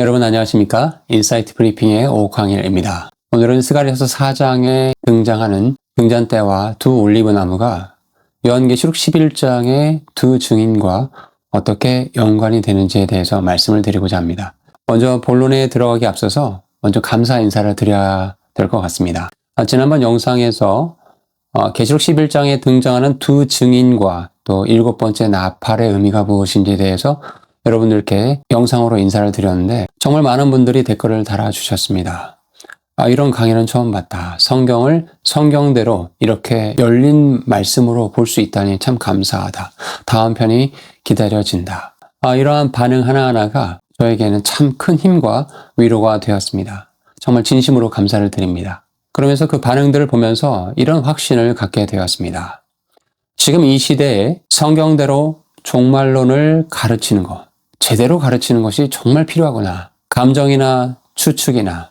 여러분 안녕하십니까? 인사이트 브리핑의 오광일입니다. 오늘은 스가랴서 4장에 등장하는 등잔대와 두 올리브나무가 요한계시록 11장의 두 증인과 어떻게 연관이 되는지에 대해서 말씀을 드리고자 합니다. 먼저 본론에 들어가기 앞서서 먼저 감사 인사를 드려야 될 것 같습니다. 지난번 영상에서 계시록 11장에 등장하는 두 증인과 또 7번째 나팔의 의미가 무엇인지에 대해서 여러분들께 영상으로 인사를 드렸는데 정말 많은 분들이 댓글을 달아주셨습니다. 이런 강의는 처음 봤다. 성경을 성경대로 이렇게 열린 말씀으로 볼 수 있다니 참 감사하다. 다음 편이 기다려진다. 이러한 반응 하나하나가 저에게는 참 큰 힘과 위로가 되었습니다. 정말 진심으로 감사를 드립니다. 그러면서 그 반응들을 보면서 이런 확신을 갖게 되었습니다. 지금 이 시대에 성경대로 종말론을 가르치는 것, 제대로 가르치는 것이 정말 필요하구나. 감정이나 추측이나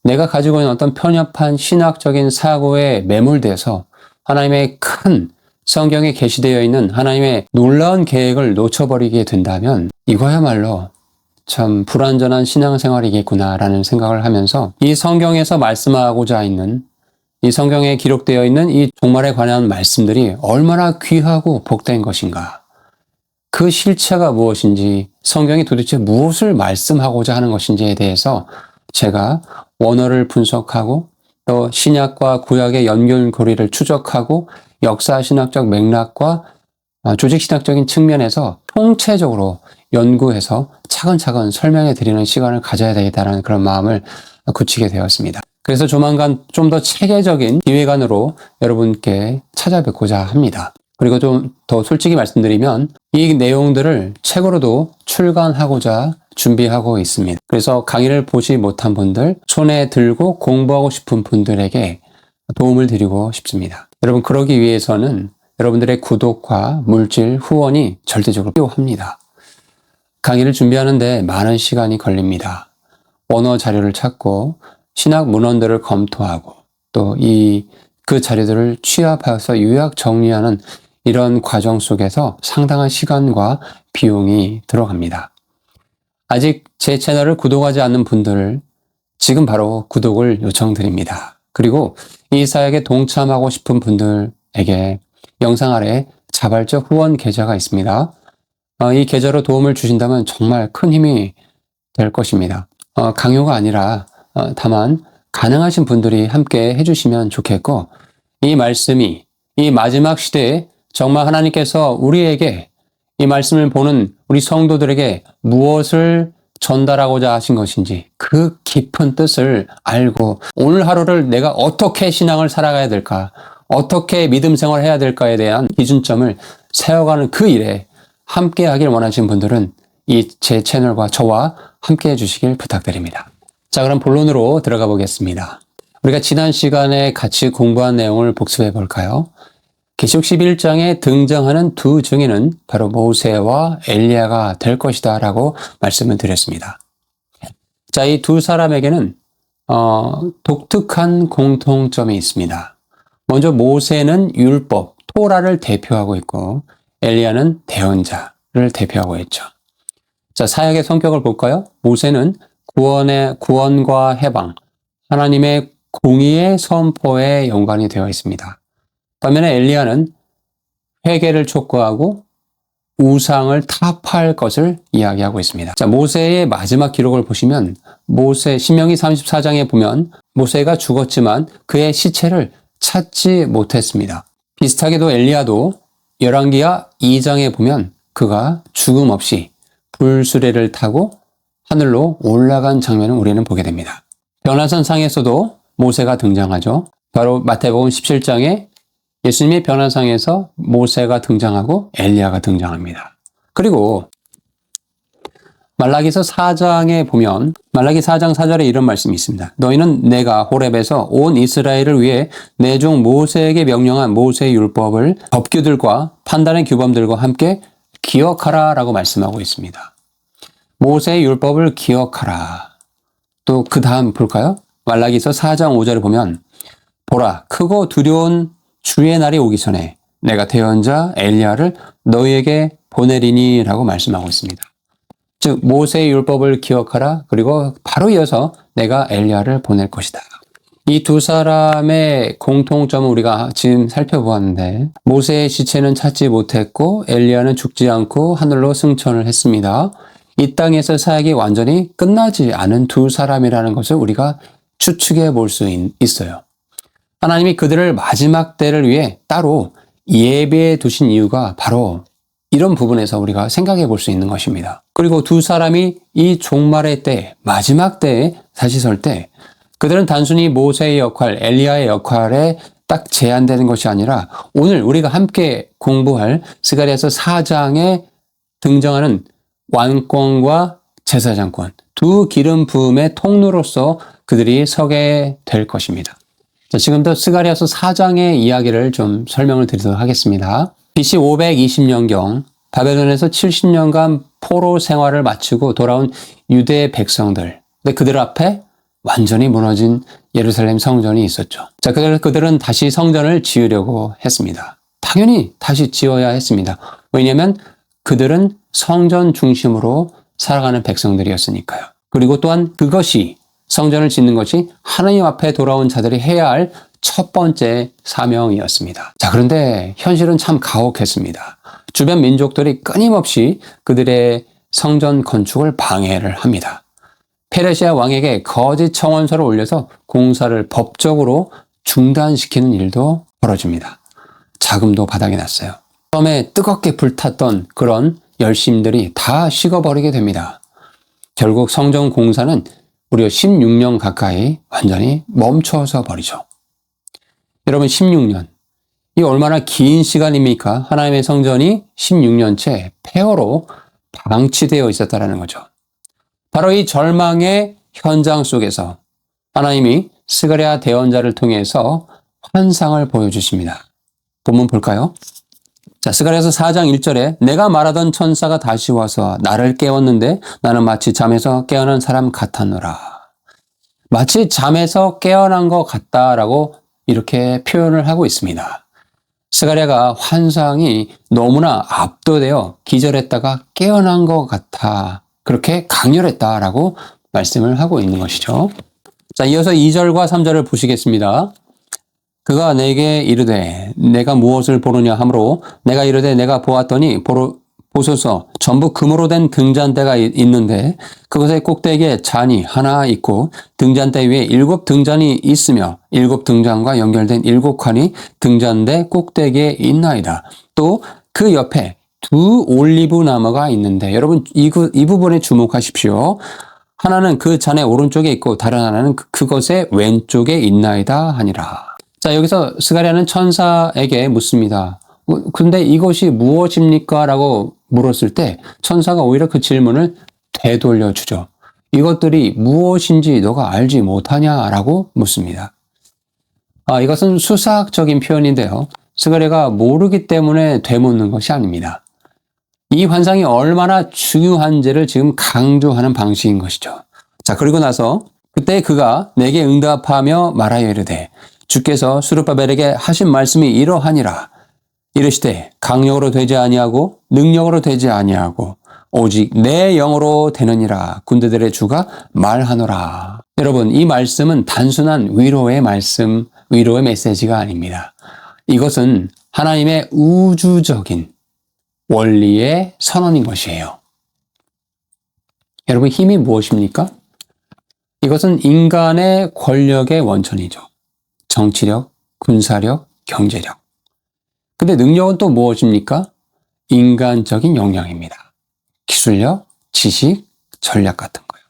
내가 가지고 있는 어떤 편협한 신학적인 사고에 매몰돼서 하나님의 큰 성경에 게시되어 있는 하나님의 놀라운 계획을 놓쳐버리게 된다면 이거야말로 참 불완전한 신앙생활이겠구나라는 생각을 하면서 이 성경에서 말씀하고자 있는 이 성경에 기록되어 있는 이 종말에 관한 말씀들이 얼마나 귀하고 복된 것인가. 그 실체가 무엇인지 성경이 도대체 무엇을 말씀하고자 하는 것인지에 대해서 제가 원어를 분석하고 또 신약과 구약의 연결고리를 추적하고 역사신학적 맥락과 조직신학적인 측면에서 통체적으로 연구해서 차근차근 설명해 드리는 시간을 가져야 되겠다는 그런 마음을 굳히게 되었습니다. 그래서 조만간 좀 더 체계적인 기획안으로 여러분께 찾아뵙고자 합니다. 그리고 좀 더 솔직히 말씀드리면 이 내용들을 책으로도 출간하고자 준비하고 있습니다. 그래서 강의를 보지 못한 분들, 손에 들고 공부하고 싶은 분들에게 도움을 드리고 싶습니다. 여러분, 그러기 위해서는 여러분들의 구독과 물질, 후원이 절대적으로 필요합니다. 강의를 준비하는데 많은 시간이 걸립니다. 원어 자료를 찾고 신학 문헌들을 검토하고 또 그 자료들을 취합해서 요약 정리하는 이런 과정 속에서 상당한 시간과 비용이 들어갑니다. 아직 제 채널을 구독하지 않는 분들 지금 바로 구독을 요청드립니다. 그리고 이 사역에 동참하고 싶은 분들에게 영상 아래 자발적 후원 계좌가 있습니다. 이 계좌로 도움을 주신다면 정말 큰 힘이 될 것입니다. 강요가 아니라 다만 가능하신 분들이 함께 해주시면 좋겠고, 이 말씀이 이 마지막 시대에 정말 하나님께서 우리에게 이 말씀을 보는 우리 성도들에게 무엇을 전달하고자 하신 것인지 그 깊은 뜻을 알고 오늘 하루를 내가 어떻게 신앙을 살아가야 될까, 어떻게 믿음 생활을 해야 될까에 대한 기준점을 세워가는 그 일에 함께 하길 원하시는 분들은 이 제 채널과 저와 함께 해주시길 부탁드립니다. 자, 그럼 본론으로 들어가 보겠습니다. 우리가 지난 시간에 같이 공부한 내용을 복습해 볼까요? 계시록 11장에 등장하는 두 증인은 바로 모세와 엘리야가 될 것이다 라고 말씀을 드렸습니다. 자, 이 두 사람에게는 독특한 공통점이 있습니다. 먼저 모세는 율법, 토라를 대표하고 있고 엘리야는 대언자를 대표하고 있죠. 자, 사역의 성격을 볼까요? 모세는 구원과 해방, 하나님의 공의의 선포에 연관이 되어 있습니다. 반면에 엘리야는 회개를 촉구하고 우상을 타파할 것을 이야기하고 있습니다. 자, 모세의 마지막 기록을 보시면 신명기 34장에 보면 모세가 죽었지만 그의 시체를 찾지 못했습니다. 비슷하게도 엘리야도 열왕기하 2장에 보면 그가 죽음 없이 불수레를 타고 하늘로 올라간 장면을 우리는 보게 됩니다. 변화산상에서도 모세가 등장하죠. 바로 마태복음 17장에 예수님의 변화상에서 모세가 등장하고 엘리야가 등장합니다. 그리고 말라기서 4장에 보면 말라기 4장 4절에 이런 말씀이 있습니다. 너희는 내가 호렙에서 온 이스라엘을 위해 내 종 모세에게 명령한 모세의 율법을 법규들과 판단의 규범들과 함께 기억하라 라고 말씀하고 있습니다. 모세의 율법을 기억하라. 또 그 다음 볼까요? 말라기서 4장 5절에 보면 보라, 크고 두려운 주의 날이 오기 전에 내가 대언자 엘리야를 너희에게 보내리니 라고 말씀하고 있습니다. 즉 모세의 율법을 기억하라. 그리고 바로 이어서 내가 엘리야를 보낼 것이다. 이 두 사람의 공통점을 우리가 지금 살펴보았는데 모세의 시체는 찾지 못했고 엘리야는 죽지 않고 하늘로 승천을 했습니다. 이 땅에서 사역이 완전히 끝나지 않은 두 사람이라는 것을 우리가 추측해 볼 수 있어요. 하나님이 그들을 마지막 때를 위해 따로 예배해 두신 이유가 바로 이런 부분에서 우리가 생각해 볼 수 있는 것입니다. 그리고 두 사람이 이 종말의 때, 마지막 때에 다시 설 때 그들은 단순히 모세의 역할, 엘리야의 역할에 딱 제한되는 것이 아니라 오늘 우리가 함께 공부할 스가랴서 4장에 등장하는 왕권과 제사장권, 두 기름 부음의 통로로서 그들이 서게 될 것입니다. 자, 지금부터 스가랴서 4장의 이야기를 좀 설명을 드리도록 하겠습니다. BC 520년경 바벨론에서 70년간 포로 생활을 마치고 돌아온 유대 백성들. 근데 그들 앞에 완전히 무너진 예루살렘 성전이 있었죠. 자, 그들은 다시 성전을 지으려고 했습니다. 당연히 다시 지어야 했습니다. 왜냐하면 그들은 성전 중심으로 살아가는 백성들이었으니까요. 그리고 또한 그것이 성전을 짓는 것이 하나님 앞에 돌아온 자들이 해야 할 첫 번째 사명이었습니다. 자, 그런데 현실은 참 가혹했습니다. 주변 민족들이 끊임없이 그들의 성전 건축을 방해를 합니다. 페르시아 왕에게 거짓 청원서를 올려서 공사를 법적으로 중단시키는 일도 벌어집니다. 자금도 바닥이 났어요. 처음에 뜨겁게 불탔던 그런 열심들이 다 식어버리게 됩니다. 결국 성전 공사는 무려 16년 가까이 완전히 멈춰서 버리죠. 여러분, 16년. 이 얼마나 긴 시간입니까? 하나님의 성전이 16년째 폐허로 방치되어 있었다는 거죠. 바로 이 절망의 현장 속에서 하나님이 스가랴 대언자를 통해서 환상을 보여주십니다. 본문 볼까요? 자, 스가랴서 4장 1절에 내가 말하던 천사가 다시 와서 나를 깨웠는데 나는 마치 잠에서 깨어난 사람 같았노라. 마치 잠에서 깨어난 것 같다라고 이렇게 표현을 하고 있습니다. 스가랴가 환상이 너무나 압도되어 기절했다가 깨어난 것 같아. 그렇게 강렬했다라고 말씀을 하고 있는 것이죠. 자, 이어서 2절과 3절을 보시겠습니다. 그가 내게 이르되 내가 무엇을 보느냐 하므로 내가 이르되 내가 보았더니 보소서 전부 금으로 된 등잔대가 있는데 그것의 꼭대기에 잔이 하나 있고 등잔대 위에 7 등잔이 있으며 7 등잔과 연결된 7 칸이 등잔대 꼭대기에 있나이다. 또 그 옆에 두 올리브 나무가 있는데 여러분 이 부분에 주목하십시오. 하나는 그 잔의 오른쪽에 있고 다른 하나는 그것의 왼쪽에 있나이다 하니라. 자, 여기서 스가랴는 천사에게 묻습니다. 근데 이것이 무엇입니까? 라고 물었을 때 천사가 오히려 그 질문을 되돌려 주죠. 이것들이 무엇인지 너가 알지 못하냐? 라고 묻습니다. 이것은 수사학적인 표현인데요. 스가랴가 모르기 때문에 되묻는 것이 아닙니다. 이 환상이 얼마나 중요한지를 지금 강조하는 방식인 것이죠. 자, 그리고 나서 그때 그가 내게 응답하며 말하여 이르되 주께서 스룹바벨에게 하신 말씀이 이러하니라. 이르시되 강력으로 되지 아니하고 능력으로 되지 아니하고 오직 내 영으로 되느니라. 군대들의 주가 말하노라. 여러분, 이 말씀은 단순한 위로의 말씀, 위로의 메시지가 아닙니다. 이것은 하나님의 우주적인 원리의 선언인 것이에요. 여러분, 힘이 무엇입니까? 이것은 인간의 권력의 원천이죠. 정치력, 군사력, 경제력. 근데 능력은 또 무엇입니까? 인간적인 역량입니다. 기술력, 지식, 전략 같은 거예요.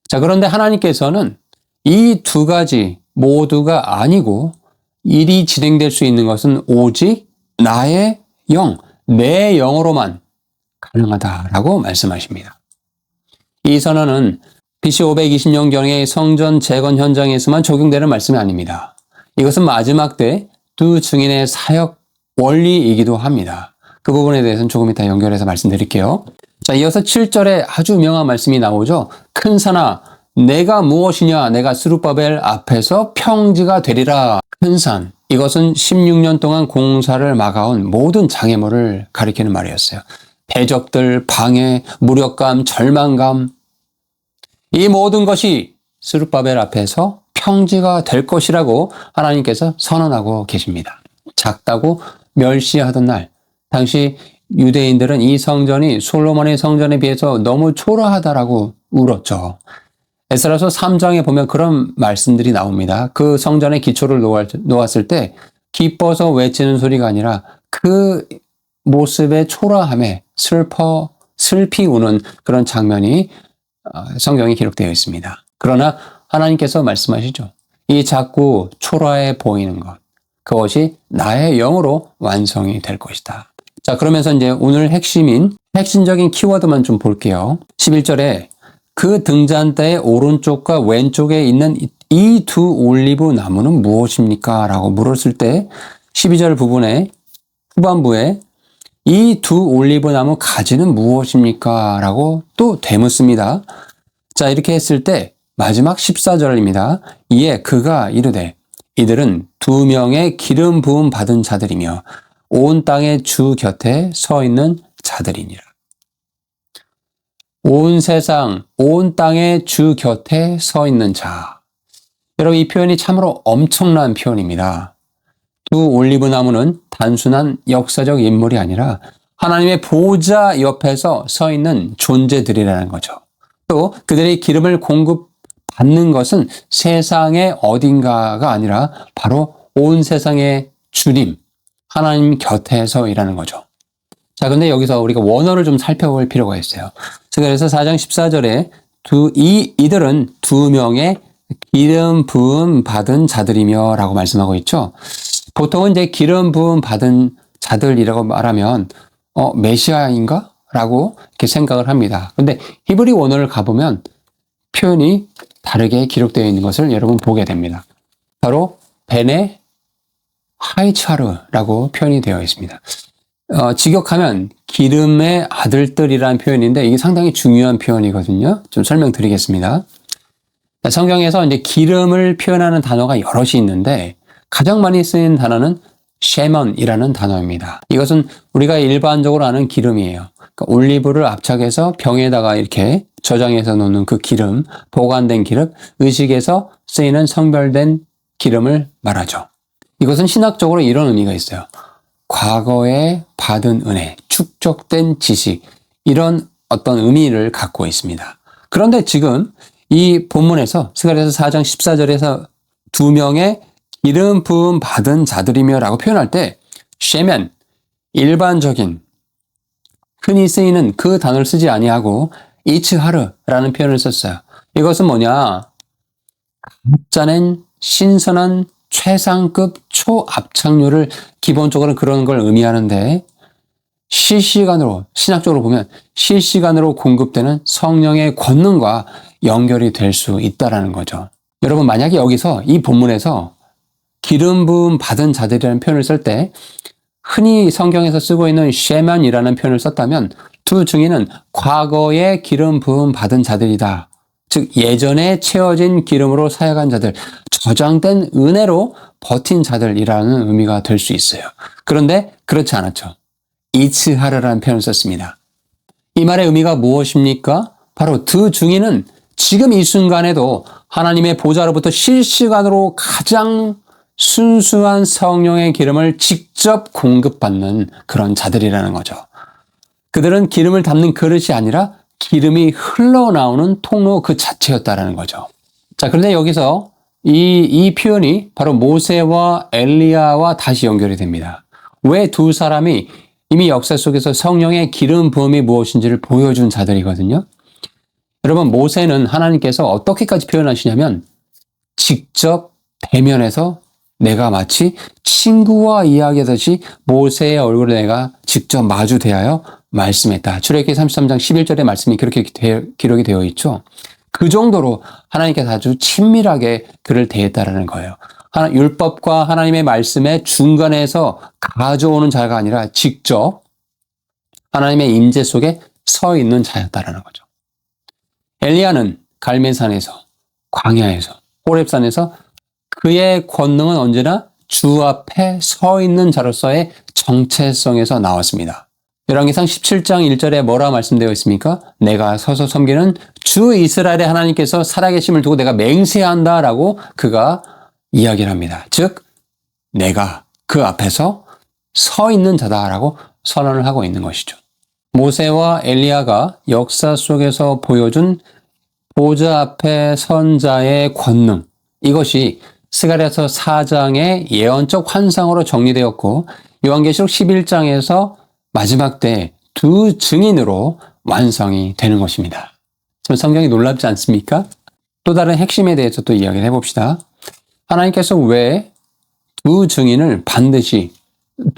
자, 그런데 하나님께서는 이 두 가지 모두가 아니고 일이 진행될 수 있는 것은 오직 나의 영, 내 영으로만 가능하다라고 말씀하십니다. 이 선언은 BC 520년경의 성전 재건 현장에서만 적용되는 말씀이 아닙니다. 이것은 마지막 때 두 증인의 사역 원리이기도 합니다. 그 부분에 대해서는 조금 이따 연결해서 말씀드릴게요. 자, 이어서 7절에 아주 유명한 말씀이 나오죠. 큰 산아, 내가 무엇이냐? 내가 스룹바벨 앞에서 평지가 되리라. 큰 산. 이것은 16년 동안 공사를 막아온 모든 장애물을 가리키는 말이었어요. 대적들, 방해, 무력감, 절망감, 이 모든 것이 스룹바벨 앞에서 평지가 될 것이라고 하나님께서 선언하고 계십니다. 작다고 멸시하던 날, 당시 유대인들은 이 성전이 솔로몬의 성전에 비해서 너무 초라하다라고 울었죠. 에스라서 3장에 보면 그런 말씀들이 나옵니다. 그 성전의 기초를 놓았을 때 기뻐서 외치는 소리가 아니라 그 모습의 초라함에 슬피 우는 그런 장면이 성경에 기록되어 있습니다. 그러나 하나님께서 말씀하시죠. 이 작고 초라해 보이는 것, 그것이 나의 영으로 완성이 될 것이다. 자, 그러면서 이제 오늘 핵심적인 키워드만 좀 볼게요. 11절에 그 등잔대의 오른쪽과 왼쪽에 있는 이 두 올리브 나무는 무엇입니까? 라고 물었을 때 12절 부분에 후반부에 이 두 올리브 나무 가지는 무엇입니까? 라고 또 되묻습니다. 자, 이렇게 했을 때 마지막 14절입니다. 이에 그가 이르되 이들은 두 명의 기름 부음 받은 자들이며 온 땅의 주 곁에 서 있는 자들이니라. 온 세상, 온 땅의 주 곁에 서 있는 자. 여러분, 이 표현이 참으로 엄청난 표현입니다. 두 올리브 나무는 단순한 역사적 인물이 아니라 하나님의 보좌 옆에서 서 있는 존재들이라는 거죠. 또 그들의 기름을 공급받는 것은 세상의 어딘가가 아니라 바로 온 세상의 주님, 하나님 곁에서 일하는 거죠. 자, 근데 여기서 우리가 원어를 좀 살펴볼 필요가 있어요. 그래서 4장 14절에 이들은 두 명의 기름 부음 받은 자들이며 라고 말씀하고 있죠. 보통은 이제 기름 부음 받은 자들이라고 말하면 메시아인가? 라고 이렇게 생각을 합니다. 근데 히브리 원어를 가보면 표현이 다르게 기록되어 있는 것을 여러분 보게 됩니다. 바로 베네 하이차르라고 표현이 되어 있습니다. 직역하면 기름의 아들들이라는 표현인데 이게 상당히 중요한 표현이거든요. 좀 설명드리겠습니다. 성경에서 이제 기름을 표현하는 단어가 여럿이 있는데 가장 많이 쓰인 단어는 쉐먼이라는 단어입니다. 이것은 우리가 일반적으로 아는 기름이에요. 그러니까 올리브를 압착해서 병에다가 이렇게 저장해서 놓는 그 기름, 보관된 기름, 의식에서 쓰이는 성별된 기름을 말하죠. 이것은 신학적으로 이런 의미가 있어요. 과거에 받은 은혜, 축적된 지식, 이런 어떤 의미를 갖고 있습니다. 그런데 지금 이 본문에서 스가랴서 4장 14절에서 두 명의 기름 부음 받은 자들이며 라고 표현할 때 쉐멘, 일반적인 흔히 쓰이는 그 단어를 쓰지 아니하고 이츠하르라는 표현을 썼어요. 이것은 뭐냐? 짜낸 신선한 최상급 초압착률을 기본적으로 그런 걸 의미하는데 실시간으로, 신학적으로 보면 실시간으로 공급되는 성령의 권능과 연결이 될 수 있다는 거죠. 여러분, 만약에 여기서 이 본문에서 기름 부음 받은 자들이라는 표현을 쓸 때 흔히 성경에서 쓰고 있는 쉐만이라는 표현을 썼다면 두 증인은 과거에 기름 부음 받은 자들이다. 즉 예전에 채워진 기름으로 사역한 자들, 저장된 은혜로 버틴 자들이라는 의미가 될 수 있어요. 그런데 그렇지 않았죠. 이츠하르라는 표현을 썼습니다. 이 말의 의미가 무엇입니까? 바로 두 증인은 지금 이 순간에도 하나님의 보좌로부터 실시간으로 가장 순수한 성령의 기름을 직접 공급받는 그런 자들이라는 거죠. 그들은 기름을 담는 그릇이 아니라 기름이 흘러나오는 통로 그 자체였다라는 거죠. 자, 그런데 여기서 이 표현이 바로 모세와 엘리야와 다시 연결이 됩니다. 왜 두 사람이 이미 역사 속에서 성령의 기름 부음이 무엇인지를 보여준 자들이거든요. 여러분, 모세는 하나님께서 어떻게까지 표현하시냐면 직접 대면해서 내가 마치 친구와 이야기하듯이 모세의 얼굴에 내가 직접 마주 대하여 말씀했다. 출애굽기 33장 11절의 말씀이 그렇게 기록이 되어 있죠. 그 정도로 하나님께서 아주 친밀하게 그를 대했다라는 거예요. 율법과 하나님의 말씀의 중간에서 가져오는 자가 아니라 직접 하나님의 임재 속에 서 있는 자였다라는 거죠. 엘리야는 갈멜산에서, 광야에서, 호렙산에서 그의 권능은 언제나 주 앞에 서 있는 자로서의 정체성에서 나왔습니다. 열왕기상 17장 1절에 뭐라 말씀되어 있습니까? 내가 서서 섬기는 주 이스라엘의 하나님께서 살아계심을 두고 내가 맹세한다 라고 그가 이야기를 합니다. 즉 내가 그 앞에서 서 있는 자다라고 선언을 하고 있는 것이죠. 모세와 엘리야가 역사 속에서 보여준 보좌 앞에 선 자의 권능, 이것이 스가랴서 4장의 예언적 환상으로 정리되었고 요한계시록 11장에서 마지막 때 두 증인으로 완성이 되는 것입니다. 참 성경이 놀랍지 않습니까? 또 다른 핵심에 대해서 또 이야기를 해봅시다. 하나님께서 왜 두 증인을 반드시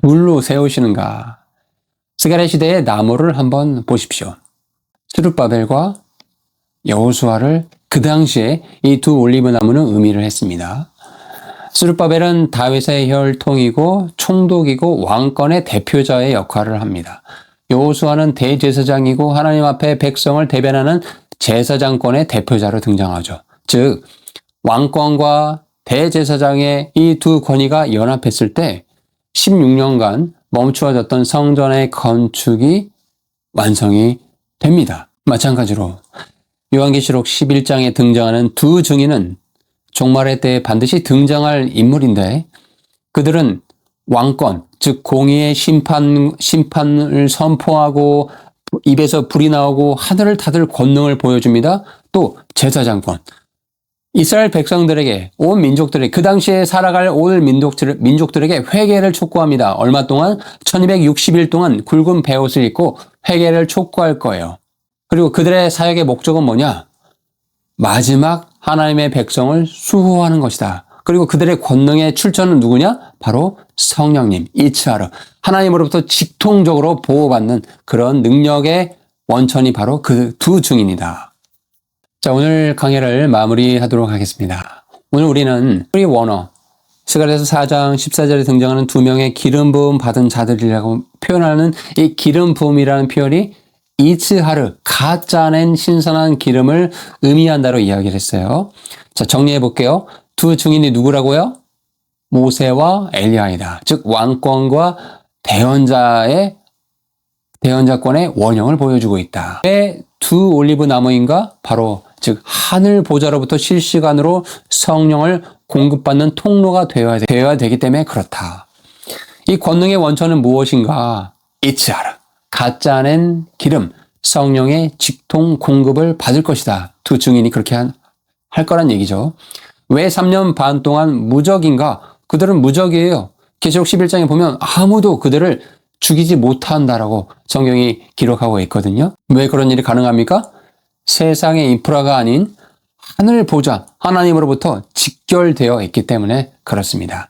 둘로 세우시는가? 스가랴 시대의 나무를 한번 보십시오. 스룹바벨과 여호수아를 그 당시에 이 두 올리브 나무는 의미를 했습니다. 스룹바벨은 다윗의 혈통이고 총독이고 왕권의 대표자의 역할을 합니다. 여호수아는 대제사장이고 하나님 앞에 백성을 대변하는 제사장권의 대표자로 등장하죠. 즉 왕권과 대제사장의 이 두 권위가 연합했을 때 16년간 멈추어졌던 성전의 건축이 완성이 됩니다. 마찬가지로 요한계시록 11장에 등장하는 두 증인은 종말의 때에 반드시 등장할 인물인데 그들은 왕권, 즉 공의의 심판을 선포하고 입에서 불이 나오고 하늘을 닫을 권능을 보여줍니다. 또 제사장권, 이스라엘 백성들에게, 온 민족들에게, 그 당시에 살아갈 온 민족들에게 회개를 촉구합니다. 얼마 동안? 1260일 동안 굵은 베옷을 입고 회개를 촉구할 거예요. 그리고 그들의 사역의 목적은 뭐냐? 마지막 하나님의 백성을 수호하는 것이다. 그리고 그들의 권능의 출처는 누구냐? 바로 성령님, 이츠하르. 하나님으로부터 직통적으로 보호받는 그런 능력의 원천이 바로 그 두 증인이다. 자, 오늘 강의를 마무리하도록 하겠습니다. 오늘 우리는 프리 워너, 스가랴서 4장 14절에 등장하는 두 명의 기름 부음 받은 자들이라고 표현하는 이 기름 부음이라는 표현이 이츠하르, 가짜낸 신선한 기름을 의미한다로 이야기를 했어요. 자, 정리해 볼게요. 두 증인이 누구라고요? 모세와 엘리야이다. 즉 왕권과 대언자권의 원형을 보여주고 있다. 왜 두 올리브 나무인가? 바로 즉 하늘 보좌로부터 실시간으로 성령을 공급받는 통로가 되어야 되기 때문에 그렇다. 이 권능의 원천은 무엇인가? 이츠하르, 가짜낸 기름, 성령의 직통 공급을 받을 것이다. 두 증인이 그렇게 할 거란 얘기죠. 왜 3년 반 동안 무적인가? 그들은 무적이에요. 계시록 11장에 보면 아무도 그들을 죽이지 못한다라고 성경이 기록하고 있거든요. 왜 그런 일이 가능합니까? 세상의 인프라가 아닌 하늘 보좌, 하나님으로부터 직결되어 있기 때문에 그렇습니다.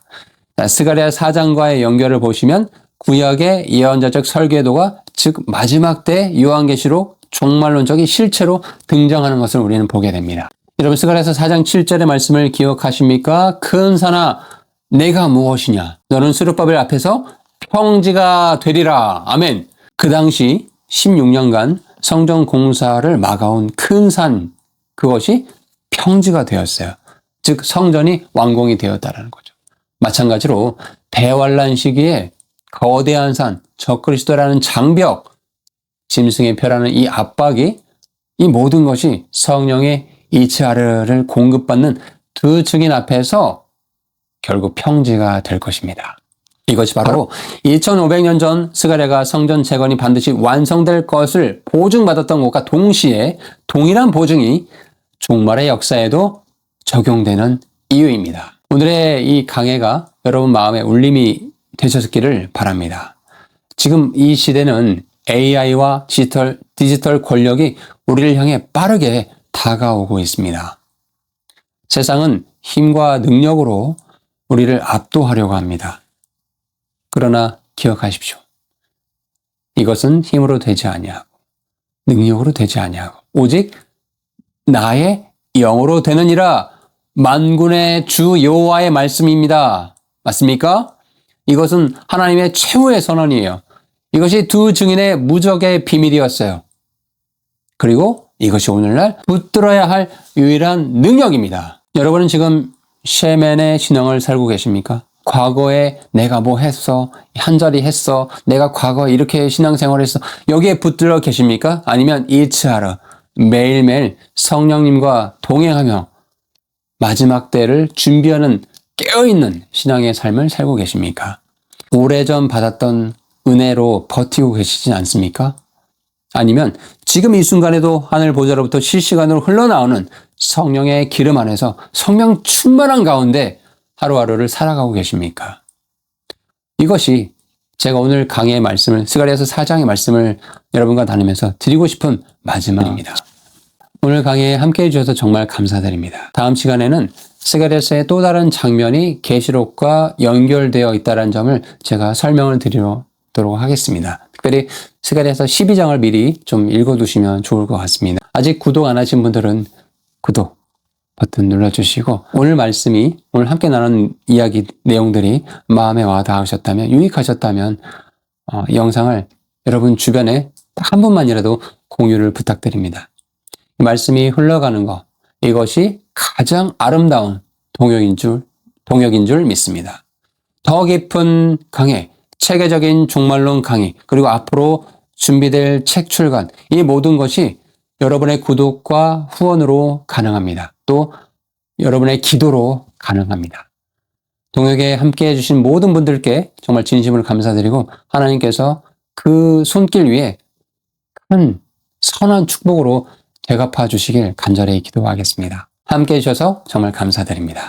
스가랴 4장과의 연결을 보시면 구약의 예언자적 설계도가 즉 마지막 때 요한계시록 종말론적인 실체로 등장하는 것을 우리는 보게 됩니다. 여러분 스가랴서 4장 7절의 말씀을 기억하십니까? 큰 산아 내가 무엇이냐? 너는 스룹바벨 앞에서 평지가 되리라. 아멘. 그 당시 16년간 성전 공사를 막아온 큰 산, 그것이 평지가 되었어요. 즉 성전이 완공이 되었다는 거죠. 마찬가지로 대환란 시기에 거대한 산, 적그리스도라는 장벽, 짐승의 표라는 이 압박이, 이 모든 것이 성령의 이츠하르를 공급받는 두 증인 앞에서 결국 평지가 될 것입니다. 이것이 바로 2500년 전 스가랴가 성전 재건이 반드시 완성될 것을 보증받았던 것과 동시에 동일한 보증이 종말의 역사에도 적용되는 이유입니다. 오늘의 이 강해가 여러분 마음에 울림이 되셨기를 바랍니다. 지금 이 시대는 AI와 디지털 권력이 우리를 향해 빠르게 다가오고 있습니다. 세상은 힘과 능력으로 우리를 압도하려고 합니다. 그러나 기억하십시오. 이것은 힘으로 되지 아니하고 능력으로 되지 아니하고 오직 나의 영으로 되느니라. 만군의 주 여호와의 말씀입니다. 맞습니까? 이것은 하나님의 최후의 선언이에요. 이것이 두 증인의 무적의 비밀이었어요. 그리고 이것이 오늘날 붙들어야 할 유일한 능력입니다. 여러분은 지금 셰멘의 신앙을 살고 계십니까? 과거에 내가 뭐 했어? 한 자리 했어? 내가 과거에 이렇게 신앙생활 했어? 여기에 붙들어 계십니까? 아니면 일치하러 매일매일 성령님과 동행하며 마지막 때를 준비하는 깨어있는 신앙의 삶을 살고 계십니까? 오래전 받았던 은혜로 버티고 계시지 않습니까? 아니면 지금 이 순간에도 하늘 보좌로부터 실시간으로 흘러나오는 성령의 기름 안에서 성령 충만한 가운데 하루하루를 살아가고 계십니까? 이것이 제가 오늘 강의의 말씀을, 스가랴서 4장의 말씀을 여러분과 나누면서 드리고 싶은 마지막입니다. 오늘 강의에 함께해 주셔서 정말 감사드립니다. 다음 시간에는 스가랴서의 또 다른 장면이 계시록과 연결되어 있다는 점을 제가 설명을 드리도록 하겠습니다. 특별히 스가랴서 12장을 미리 좀 읽어두시면 좋을 것 같습니다. 아직 구독 안 하신 분들은 구독 버튼 눌러주시고, 오늘 말씀이, 오늘 함께 나눈 이야기 내용들이 마음에 와 닿으셨다면, 유익하셨다면 영상을 여러분 주변에 딱 한 분만이라도 공유를 부탁드립니다. 이 말씀이 흘러가는 것, 이것이 가장 아름다운 동역인 줄 믿습니다. 더 깊은 강해, 체계적인 종말론 강의, 그리고 앞으로 준비될 책 출간, 이 모든 것이 여러분의 구독과 후원으로 가능합니다. 또 여러분의 기도로 가능합니다. 동역에 함께 해주신 모든 분들께 정말 진심으로 감사드리고, 하나님께서 그 손길 위에 큰 선한 축복으로 되갚아 주시길 간절히 기도하겠습니다. 함께 해주셔서 정말 감사드립니다.